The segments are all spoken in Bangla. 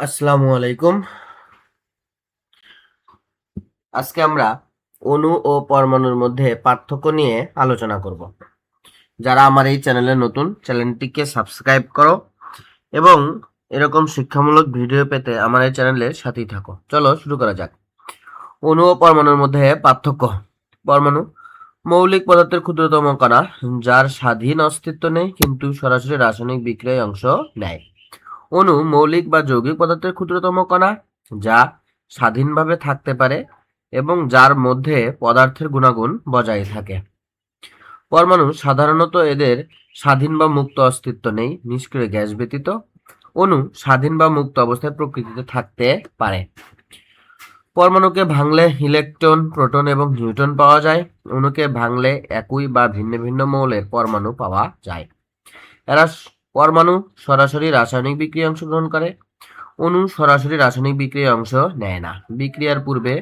আসসালামু আলাইকুম। আজকে আমরা অণু ও পরমাণুর মধ্যে পার্থক্য নিয়ে আলোচনা করব। যারা আমার এই চ্যানেলে নতুন, চ্যানেলটিকে সাবস্ক্রাইব করো এবং এরকম শিক্ষামূলক ভিডিও পেতে আমার এই চ্যানেলের সাথেই থাকো। চলো শুরু করা যাক। অণু ও পরমাণুর মধ্যে পার্থক্য। পরমাণু মৌলিক পদার্থের ক্ষুদ্রতম কণা, যার স্বাধীন অস্তিত্ব নেই কিন্তু সরাসরি রাসায়নিক বিক্রিয়ায় অংশ নেয়। অণু মৌলিক বা যৌগিক পদার্থের ক্ষুদ্রতম কণা, যা স্বাধীনভাবে থাকতে পারে এবং যার মধ্যে পদার্থের গুণাগুণ বজায় থাকে। পরমাণু সাধারণত এদের স্বাধীন বা মুক্ত অস্তিত্ব নেই, নিষ্ক্রিয় গ্যাস ব্যতীত। অণু স্বাধীন বা মুক্ত অবস্থায় প্রকৃতিতে থাকতে পারে। পরমাণুকে ভাঙলে ইলেকট্রন, প্রোটন এবং নিউট্রন পাওয়া যায়। অণুকে ভাঙলে একই বা ভিন্ন ভিন্ন মৌলের পরমাণু পাওয়া যায়। এরা পরমাণু সরাসরি রাসায়নিক বিক্রিয়ায় অংশগ্রহণ করে। অণু সরাসরি রাসায়নিক বিক্রিয়ায় অংশ নেয় না। বিক্রিয়ার পূর্বে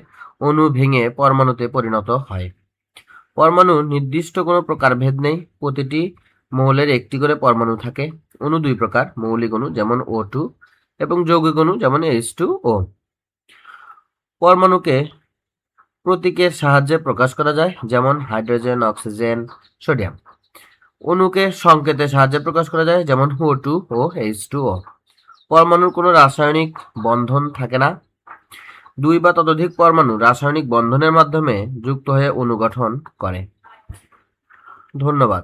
অণু ভেঙে পরমাণুতে পরিণত হয়। পরমাণু নির্দিষ্ট কোনো প্রকারভেদ নেই। প্রতিটি মৌলের একটি করে পরমাণু থাকে। অণু দুই প্রকার: মৌলিক অণু যেমন O2 এবং যৌগিক অণু যেমন H2O। পরমাণুকে প্রতীকের সাহায্যে প্রকাশ করা যায়, যেমন হাইড্রোজেন, অক্সিজেন, সোডিয়াম। অণুকে সংকেতের সাহায্যে প্রকাশ করা যায়, যেমন O2 ও H2O। পরমাণুর কোনো রাসায়নিক বন্ধন থাকে না। দুই বা ততোধিক পরমাণু রাসায়নিক বন্ধনের মাধ্যমে যুক্ত হয়ে অণু গঠন করে। ধন্যবাদ।